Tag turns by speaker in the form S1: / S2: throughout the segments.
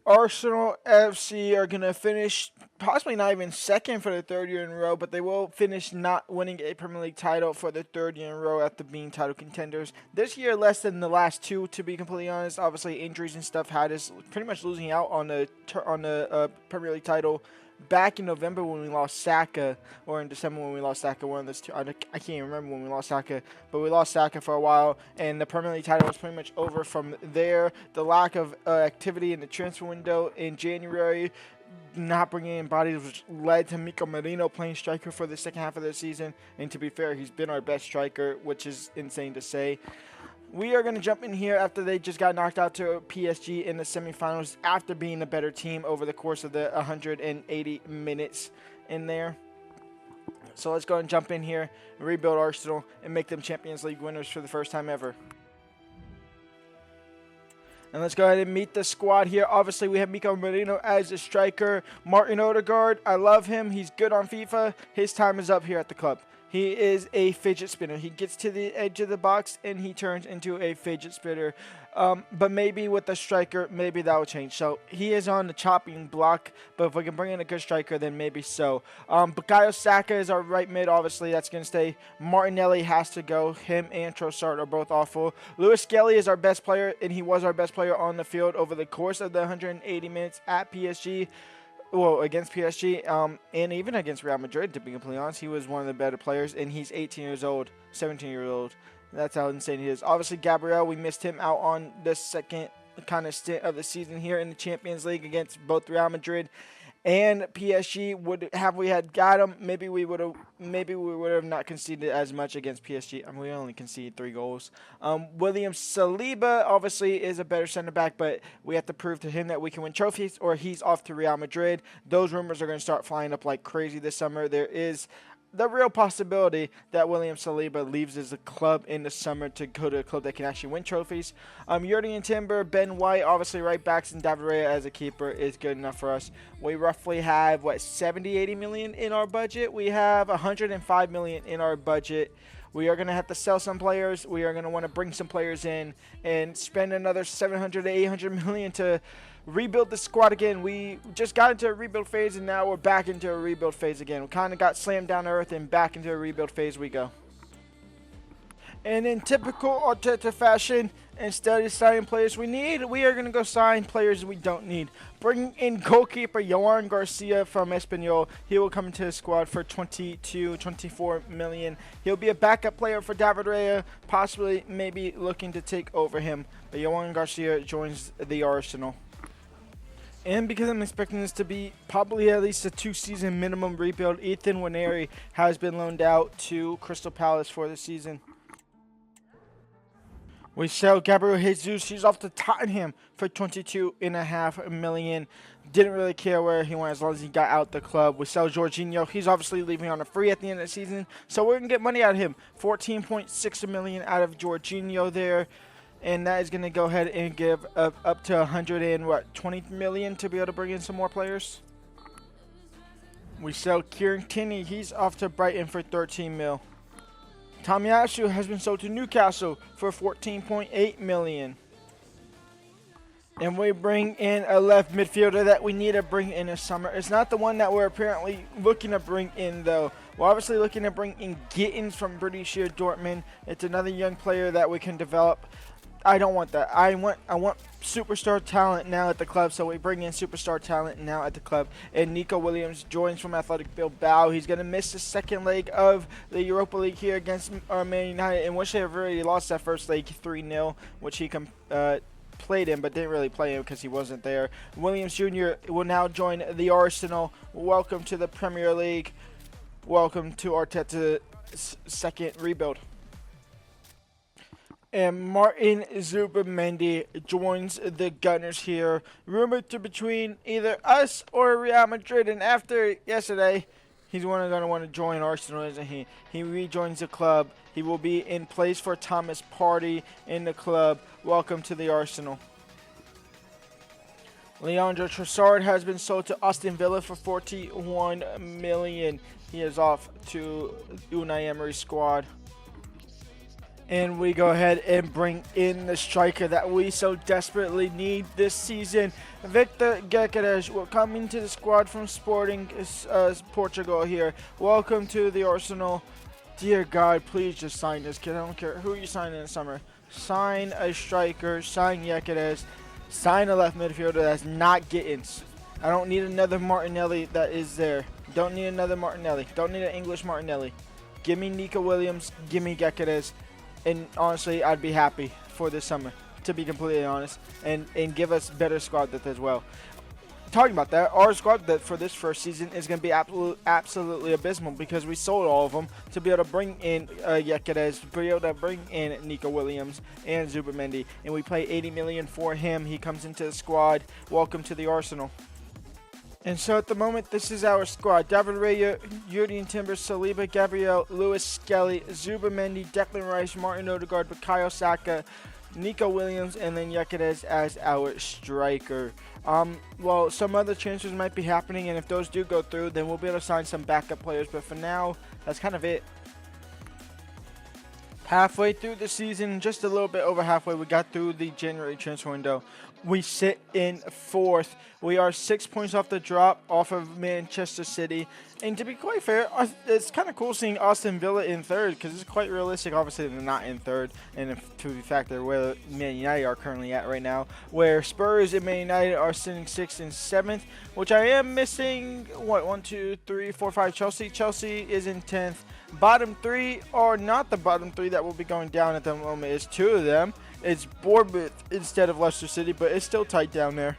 S1: Arsenal FC are going to finish possibly not even second for the third year in a row, but they will finish not winning a Premier League title for the third year in a row after being title contenders. This year, less than the last two, to be completely honest. Obviously, injuries and stuff had us pretty much losing out on the Premier League title back in November when we lost Saka, or in December when we lost Saka. One of those two. I can't even remember when we lost Saka, but we lost Saka for a while, and the Premier League title was pretty much over from there. The lack of activity in the transfer window in January, not bringing in bodies, which led to Miko Marino playing striker for the second half of the season. And to be fair, he's been our best striker, which is insane to say. We are going to jump in here after they just got knocked out to PSG in the semifinals after being a better team over the course of the 180 minutes in there. So let's go and jump in here and rebuild Arsenal and make them Champions League winners for the first time ever. And let's go ahead and meet the squad here. Obviously, we have Miko Marino as a striker. Martin Odegaard, I love him. He's good on FIFA. His time is up here at the club. He is a fidget spinner. He gets to the edge of the box and he turns into a fidget spinner. But maybe with the striker, maybe that will change. So he is on the chopping block. But if we can bring in a good striker, then maybe so. Bukayo Saka is our right mid. Obviously, that's going to stay. Martinelli has to go. Him and Trossard are both awful. Lewis Skelly is our best player, and he was our best player on the field over the course of the 180 minutes at PSG. Well, against PSG, and even against Real Madrid, to be completely honest. He was one of the better players, and he's 18 years old, 17 years old. That's how insane he is. Obviously, Gabriel, we missed him out on the second kind of stint of the season here in the Champions League against both Real Madrid and PSG. Have we had got him? Maybe we would have not conceded as much against PSG. I mean, we only conceded 3 goals. William Saliba obviously is a better center back, but we have to prove to him that we can win trophies, or he's off to Real Madrid. Those rumors are going to start flying up like crazy this summer. There is the real possibility that William Saliba leaves as a club in the summer to go to a club that can actually win trophies. Yurdi and Timber, Ben White, obviously right backs, and David Raya as a keeper is good enough for us. We roughly have, 70-80 million in our budget? We have 105 million in our budget. We are going to have to sell some players. We are going to want to bring some players in and spend another 700 to 800 million to rebuild the squad again. We just got into a rebuild phase, and now we're back into a rebuild phase again. We kind of got slammed down to earth, and back into a rebuild phase we go. And in typical Arteta fashion, instead of signing players we need, we are going to go sign players we don't need. Bring in goalkeeper Johan Garcia from Espanyol. He will come into the squad for 24 million. He'll be a backup player for David Raya, possibly maybe looking to take over him. But Johan Garcia joins the Arsenal. And because I'm expecting this to be probably at least a 2-season minimum rebuild, Ethan Nwaneri has been loaned out to Crystal Palace for the season. We sell Gabriel Jesus. He's off to Tottenham for 22.5 million. Didn't really care where he went as long as he got out the club. We sell Jorginho. He's obviously leaving on a free at the end of the season, so we're going to get money out of him. 14.6 million out of Jorginho there. And that is going to go ahead and give up to 120 million to be able to bring in some more players. We sell Kieran Tierney. He's off to Brighton for 13 mil. Tomiyasu has been sold to Newcastle for 14.8 million. And we bring in a left midfielder that we need to bring in this summer. It's not the one that we're apparently looking to bring in, though. We're obviously looking to bring in Gittins from Borussia Dortmund. It's another young player that we can develop. I don't want that. I want superstar talent now at the club, so we bring in superstar talent now at the club. And Nico Williams joins from Athletic Bilbao. He's going to miss the second leg of the Europa League here against Man United, in which they have already lost that first leg 3-0, which he played in but didn't really play him because he wasn't there. Williams Jr. will now join the Arsenal. Welcome to the Premier League. Welcome to Arteta's second rebuild. And Martin Zubimendi joins the Gunners here, rumored to between either us or Real Madrid. And after yesterday, he's going to want to join Arsenal, isn't he? He rejoins the club. He will be in place for Thomas Partey in the club. Welcome to the Arsenal. Leandro Trossard has been sold to Aston Villa for 41 million. He is off to Unai Emery's squad. And we go ahead and bring in the striker that we so desperately need this season. Victor Gyökeres will come into the squad from Sporting Portugal here. Welcome to the Arsenal. Dear God, please just sign this kid. I don't care who you sign in the summer. Sign a striker, sign Gyökeres, sign a left midfielder that's not getting. I don't need another Martinelli that is there. Don't need another Martinelli. Don't need an English Martinelli. Give me Nico Williams. Give me Gyökeres. And honestly, I'd be happy for this summer, to be completely honest, and give us better squad depth as well. Talking about that, our squad depth for this first season is going to be absolutely abysmal because we sold all of them to be able to bring in Gyökeres, to be able to bring in Nico Williams and Zubimendi, and we pay 80 million for him. He comes into the squad. Welcome to the Arsenal. And so at the moment, this is our squad. David Raya, Julian Timber, Saliba, Gabriel, Lewis Skelly, Zubimendi, Declan Rice, Martin Odegaard, Bukayo Saka, Nico Williams, and then Gyökeres as our striker. Well, some other transfers might be happening, and if those do go through, then we'll be able to sign some backup players. But for now, that's kind of it. Halfway through the season, just a little bit over halfway, we got through the January transfer window. We sit in 4th. We are 6 points off the drop off of Manchester City. And to be quite fair, it's kind of cool seeing Aston Villa in 3rd because it's quite realistic. Obviously, they're not in 3rd. And to be fact, they're where Man United are currently at right now. Where Spurs and Man United are sitting 6th and 7th, which I am missing, 1, 2, 3, 4, 5, Chelsea. Chelsea is in 10th. Bottom 3 are not the bottom 3 that will be going down at the moment. It's 2 of them. It's Bournemouth instead of Leicester City, but it's still tight down there.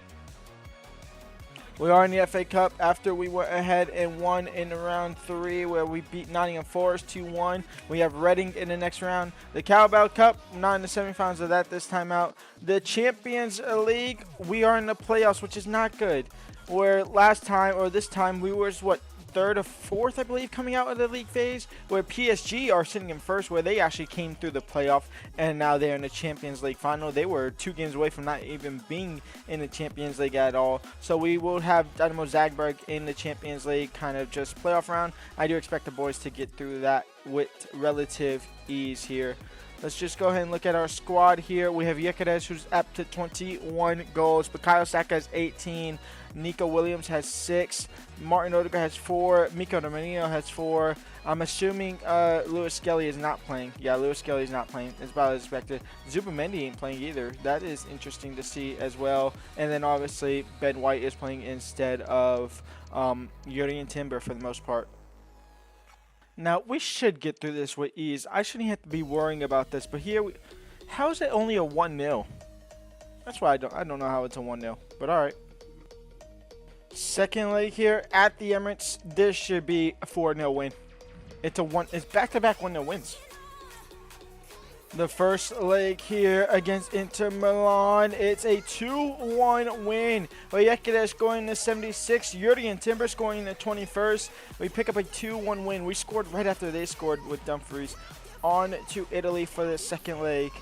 S1: We are in the FA Cup after we went ahead and won in round 3 where we beat Nottingham Forest 2-1. We have Reading in the next round. The Carabao Cup, not in the semifinals of that this time out. The Champions League, we are in the playoffs, which is not good. Where last time, or this time, we were, 3rd or 4th, I believe, coming out of the league phase, where PSG are sitting in 1st, where they actually came through the playoff, and now they're in the Champions League final. They were 2 games away from not even being in the Champions League at all. So we will have Dynamo Zagreb in the Champions League kind of just playoff round. I do expect the boys to get through that with relative ease here. Let's just go ahead and look at our squad here. We have Gyökeres, who's up to 21 goals. Bukayo Saka has 18. Nico Williams has 6. Martin Odegaard has 4. Miko Domenino has 4. I'm assuming Lewis Skelly is not playing. Yeah, Lewis Skelly is not playing. It's about as expected. Zubimendi ain't playing either. That is interesting to see as well. And then obviously Ben White is playing instead of Julian Timber for the most part. Now, we should get through this with ease. I shouldn't have to be worrying about this. But here, how is it only a 1-0? That's why I don't know how it's a 1-0. But all right. Second leg here at the Emirates. This should be a 4-0 win. It's back-to-back 1-0 wins. The first leg here against Inter Milan. It's a 2-1 win. Gyökeres going to 76. Julian Timber scoring in the 21st. We pick up a 2-1 win. We scored right after they scored with Dumfries. On to Italy for the second leg.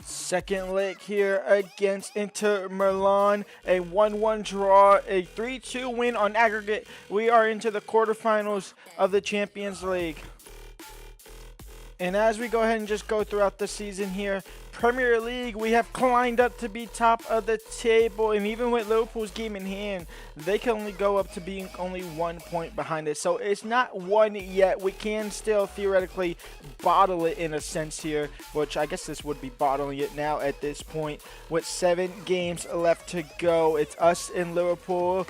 S1: Second leg here against Inter Milan. A 1-1 draw. A 3-2 win on aggregate. We are into the quarterfinals of the Champions League. And as we go ahead and just go throughout the season here, Premier League, we have climbed up to be top of the table. And even with Liverpool's game in hand, they can only go up to being only 1 point behind us. So it's not won yet. We can still theoretically bottle it in a sense here, which I guess this would be bottling it now at this point. With 7 games left to go, it's us and Liverpool.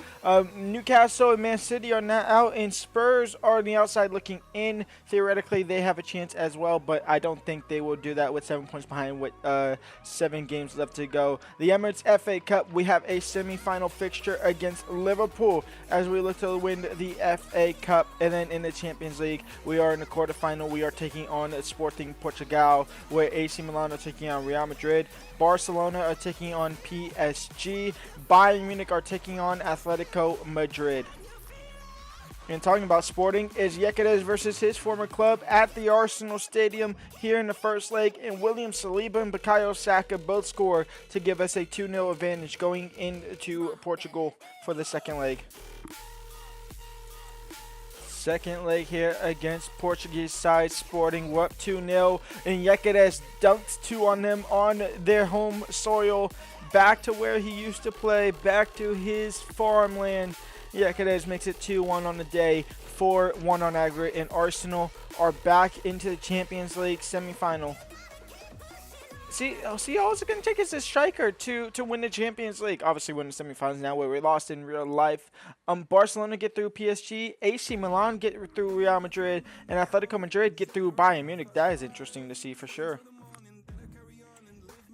S1: Newcastle and Man City are not out, and Spurs are on the outside looking in. Theoretically, they have a chance as well, but I don't think they will do that with 7 points behind with 7 games left to go. The Emirates FA Cup, we have a semi-final fixture against Liverpool as we look to win the FA Cup. And then in the Champions League, we are in the quarterfinal. We are taking on Sporting Portugal, where AC Milan are taking on Real Madrid. Barcelona are taking on PSG. Bayern Munich are taking on Atletico Madrid. And talking about Sporting, is Gyökeres versus his former club at the Arsenal Stadium here in the first leg. And William Saliba and Bukayo Saka both score to give us a 2-0 advantage going into Portugal for the second leg. Second leg here against Portuguese side Sporting. We're up 2-0, and Yekeres dunks 2 on them on their home soil. Back to where he used to play, back to his farmland. Yekeres makes it 2-1 on the day, 4-1 on aggregate, and Arsenal are back into the Champions League semifinal. See, all it's going to take is a striker to win the Champions League. Obviously, win the semifinals now where we lost in real life. Barcelona get through PSG, AC Milan get through Real Madrid, and Atletico Madrid get through Bayern Munich. That is interesting to see for sure.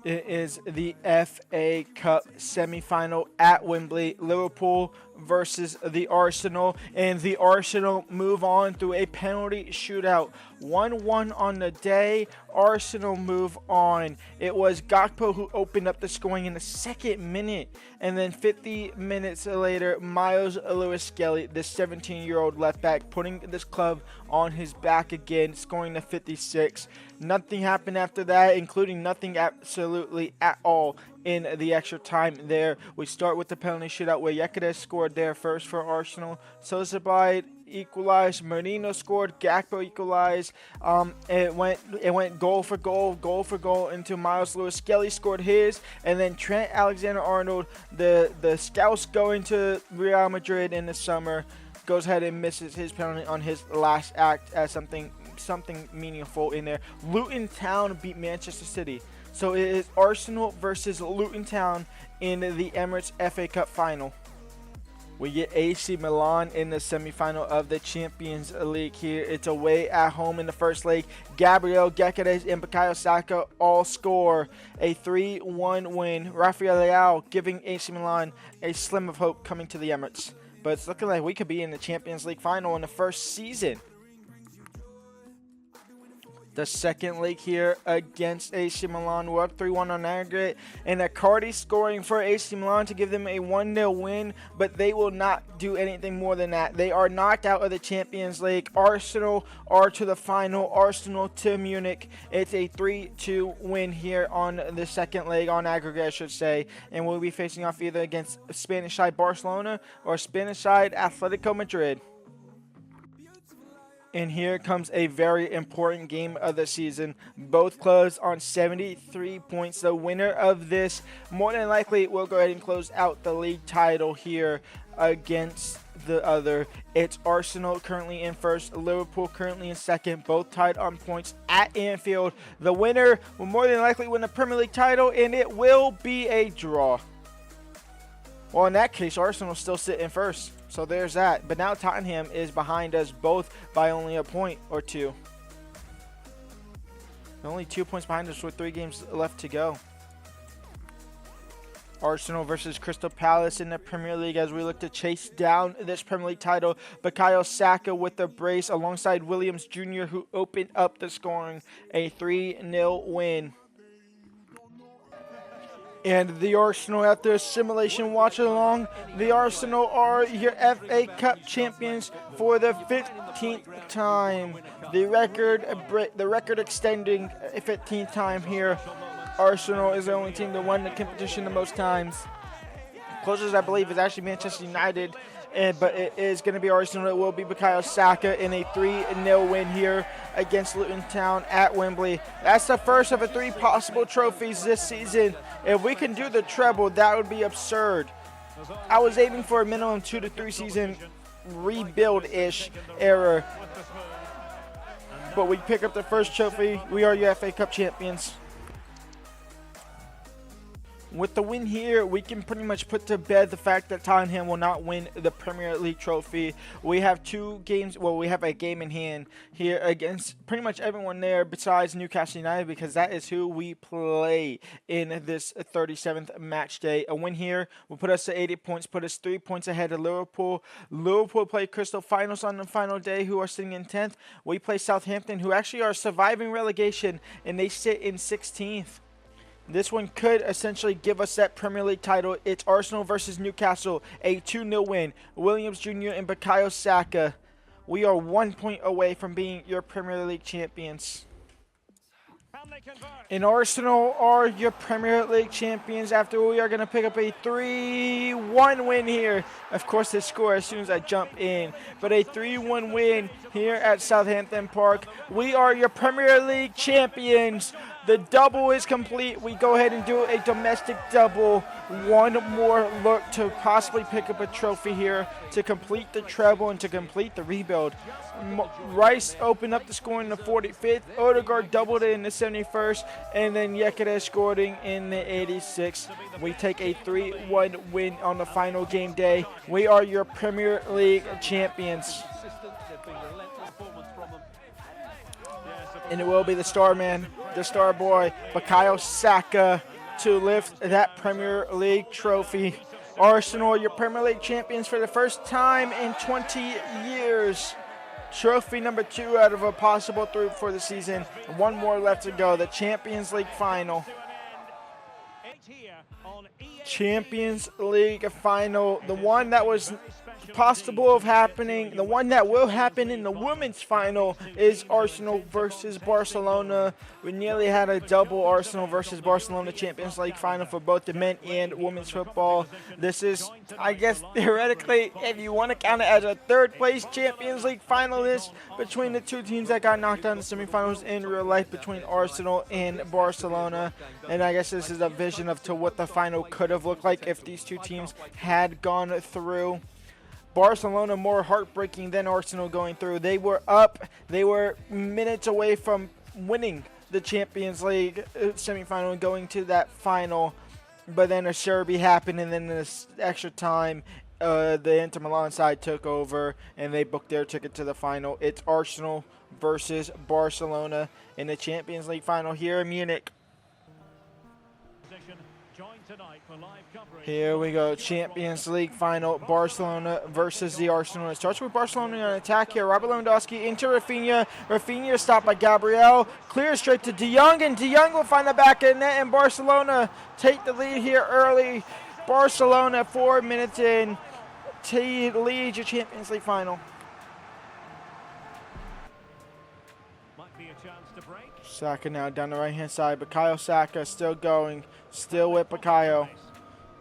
S1: It is the FA Cup semifinal at Wembley. Liverpool versus the Arsenal, and the Arsenal move on through a penalty shootout. 1-1 on the day. Arsenal move on. It was Gakpo who opened up the scoring in the 2nd minute, and then 50 minutes later, Miles Lewis-Skelly, the 17-year-old left back, putting this club on his back again, scoring the 56. Nothing happened after that, including nothing absolutely at all in the extra time there. We start with the penalty shootout where Yekeres scored there first for Arsenal. Sosabide equalized, Merino scored, Gakpo equalized. It went goal for goal into Miles Lewis-Skelly scored his, and then Trent Alexander-Arnold, the scouts going to Real Madrid in the summer, goes ahead and misses his penalty on his last act as something meaningful in there. Luton Town beat Manchester City. So it is Arsenal versus Luton Town in the Emirates FA Cup final. We get AC Milan in the semifinal of the Champions League here. It's away at home in the first leg. Gabriel Yekeres and Bukayo Saka all score a 3-1 win. Rafael Leao giving AC Milan a slim of hope coming to the Emirates. But it's looking like we could be in the Champions League final in the first season. The second leg here against AC Milan. We're up 3-1 on aggregate, and Icardi scoring for AC Milan to give them a 1-0 win, but they will not do anything more than that. They are knocked out of the Champions League. Arsenal are to the final. Arsenal to Munich. It's a 3-2 win here on the second leg, on aggregate I should say, and we'll be facing off either against Spanish side Barcelona or Spanish side Atletico Madrid. And here comes a very important game of the season. Both clubs on 73 points. The winner of this more than likely will go ahead and close out the league title here against the other. It's Arsenal currently in first, Liverpool currently in second, both tied on points at Anfield. The winner will more than likely win the Premier League title, and it will be a draw. Well, in that case, Arsenal still sit in first. So there's that. But now Tottenham is behind us both by only a point or two. Only 2 points behind us with 3 games left to go. Arsenal versus Crystal Palace in the Premier League as we look to chase down this Premier League title. Bukayo Saka with the brace alongside Williams Jr., who opened up the scoring. A 3-0 win. And the Arsenal, after a simulation watch along, the Arsenal are your FA Cup champions for the 15th time. The record extending 15th time here. Arsenal is the only team to win the competition the most times. Closest, I believe, is actually Manchester United. But it is going to be Arsenal. It will be Bukayo Saka in a 3-0 win here against Luton Town at Wembley. That's the first of the 3 possible trophies this season. If we can do the treble, that would be absurd. I was aiming for a minimum 2 to 3 season rebuild-ish era. But we pick up the first trophy. We are your FA Cup champions. With the win here, we can pretty much put to bed the fact that Tottenham will not win the Premier League trophy. We have 2 games, well, we have a game in hand here against pretty much everyone there besides Newcastle United, because that is who we play in this 37th match day. A win here will put us to 80 points, put us 3 points ahead of Liverpool. Liverpool play Crystal Palace on the final day, who are sitting in 10th. We play Southampton, who actually are surviving relegation, and they sit in 16th. This one could essentially give us that Premier League title. It's Arsenal versus Newcastle, a 2-0 win. Williams Jr. and Bukayo Saka. We are 1 point away from being your Premier League champions. And Arsenal are your Premier League champions after we are going to pick up a 3-1 win here. Of course, they score as soon as I jump in. But a 3-1 win here at Southampton Park. We are your Premier League champions. The double is complete. We go ahead and do a domestic double. One more look to possibly pick up a trophy here to complete the treble and to complete the rebuild. Rice opened up the score in the 45th. Odegaard doubled it in the 71st. And then Yekede scored in the 86th. We take a 3-1 win on the final game day. We are your Premier League champions. And it will be the star man, the star boy, Bukayo Saka, to lift that Premier League trophy. Arsenal, your Premier League champions for the first time in 20 years. Trophy number 2 out of a possible 3 for the season. One more left to go, the Champions League final. Champions League final, the one that was possible of happening, the one that will happen in the women's final is Arsenal versus Barcelona. We nearly had a double Arsenal versus Barcelona Champions League final for both the men and women's football. This is, I guess, theoretically, if you want to count it as a third place Champions League finalist between the two teams that got knocked out in the semifinals in real life between Arsenal and Barcelona. And I guess this is a vision of to what the final could have looked like if these two teams had gone through. Barcelona more heartbreaking than Arsenal going through. They were up. They were minutes away from winning the Champions League semifinal and going to that final. But then a Serbi happened, and then this extra time, the Inter Milan side took over, and they booked their ticket to the final. It's Arsenal versus Barcelona in the Champions League final here in Munich. Here we go, Champions League final, Barcelona versus the Arsenal. It starts with Barcelona on attack here. Robert Lewandowski into Rafinha. Rafinha stopped by Gabriel. Clear straight to De Jong, and De Jong will find the back of the net, and Barcelona take the lead here early. Barcelona 4 minutes in to lead your Champions League final. Saka now down the right-hand side. Bukayo Saka still going. Still with Bukayo.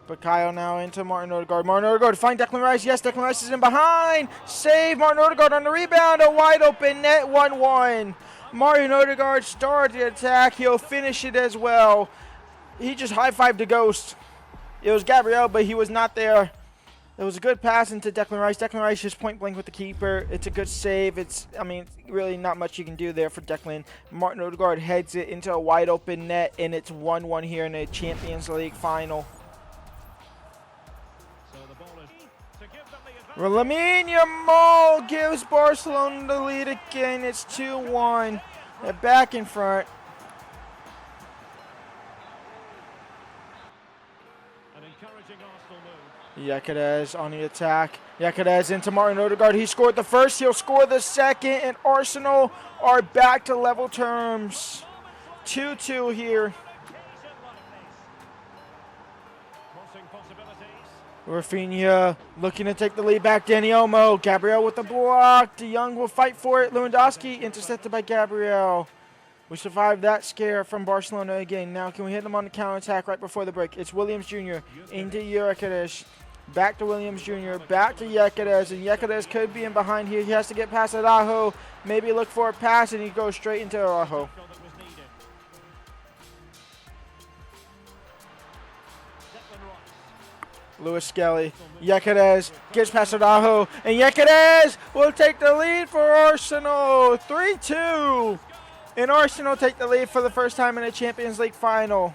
S1: Bukayo now into Martin Odegaard. Martin Odegaard find Declan Rice. Yes, Declan Rice is in behind. Save Martin Odegaard on the rebound. A wide open net, 1-1. Martin Odegaard started the attack. He'll finish it as well. He just high-fived the ghost. It was Gabriel, but he was not there. It was a good pass into Declan Rice. Declan Rice just point blank with the keeper. It's a good save. Really not much you can do there for Declan. Martin Odegaard heads it into a wide open net, and it's 1-1 here in the Champions League final. Lamine Yamal gives Barcelona the lead again. It's 2-1. They're back in front. Yekede on the attack. Yekede into Martin Odegaard. He scored the first. He'll score the second. And Arsenal are back to level terms. 2-2 here. Rafinha looking to take the lead back. Dani Olmo. Gabriel with the block. De Jong will fight for it. Lewandowski intercepted by Gabriel. We survived that scare from Barcelona again. Now can we hit them on the counterattack right before the break? It's Williams Jr. into Yekede. Back to Williams Jr. Back to Yekede. And Yekede could be in behind here. He has to get past Araujo. Maybe look for a pass, and he goes straight into Araujo. Lewis Skelly. Yekede gets past Araujo. And Yekede will take the lead for Arsenal. 3-2. And Arsenal take the lead for the first time in a Champions League final.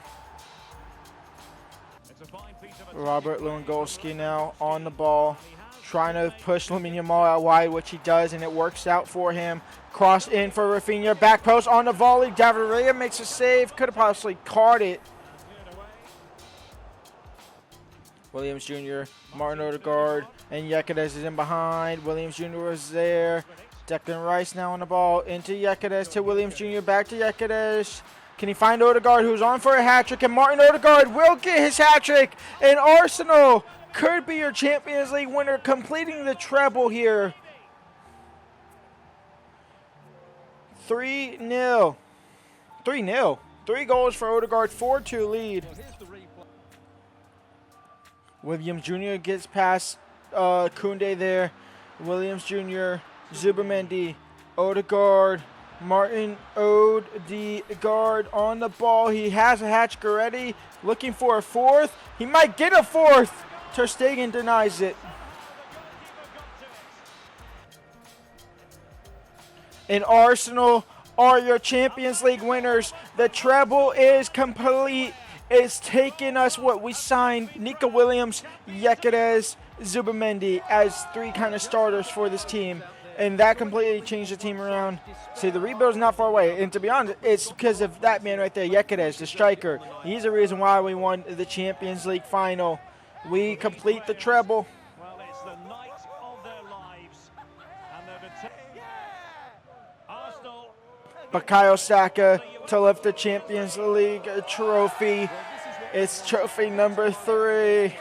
S1: Robert Lewandowski now on the ball, trying to push Lamine Yamal out wide, which he does, and it works out for him. Cross in for Rafinha, back post on the volley. David Raya makes a save, could have possibly caught it. Williams Jr., Martin Odegaard, and Yekede is in behind. Williams Jr. was there. Declan Rice now on the ball, into Yekede to Williams Jr., back to Yekede. Can he find Odegaard, who's on for a hat-trick? And Martin Odegaard will get his hat-trick. And Arsenal could be your Champions League winner, completing the treble here. 3-0. 3-0. 3 goals for Odegaard, 4-2 lead. Williams Jr. gets past Koundé there. Williams Jr., Zubimendi, Odegaard, Martin Odegaard on the ball. He has a hat trick already. Looking for a fourth. He might get a fourth. Ter Stegen denies it. And Arsenal are your Champions League winners. The treble is complete. It's taken us what we signed. Nico Williams, Yekeres, Zubimendi as 3 kind of starters for this team. And that completely changed the team around. See, the rebuild is not far away. And to be honest, it's because of that man right there, Yekeres, the striker. He's the reason why we won the Champions League final. We complete the treble.
S2: Well, it's the night of their lives. And Arsenal.
S1: Bukayo Saka to lift the Champions League trophy. It's trophy number 3.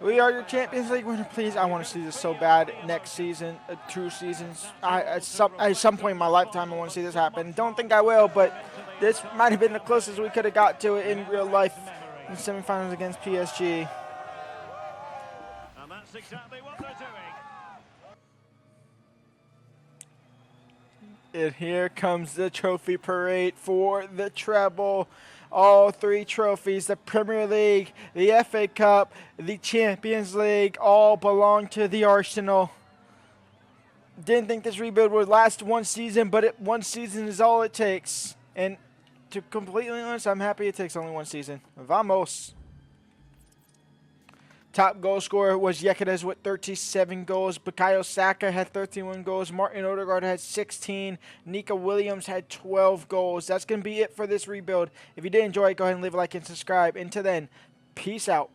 S1: We are your Champions League winner. Please, I want to see this so bad next season, 2 seasons. At some point in my lifetime, I want to see this happen. Don't think I will, but this might have been the closest we could have got to it in real life in the semifinals against PSG.
S2: And that's exactly what they're doing.
S1: And here comes the trophy parade for the treble. All 3 trophies, the Premier League, the FA Cup, the Champions League, all belong to the Arsenal. Didn't think this rebuild would last 1 season, but 1 season is all it takes. And to completely honest, I'm happy it takes only 1 season. Vamos. Top goal scorer was Yekeres with 37 goals. Bukayo Saka had 31 goals. Martin Odegaard had 16. Nico Williams had 12 goals. That's going to be it for this rebuild. If you did enjoy it, go ahead and leave a like and subscribe. Until then, peace out.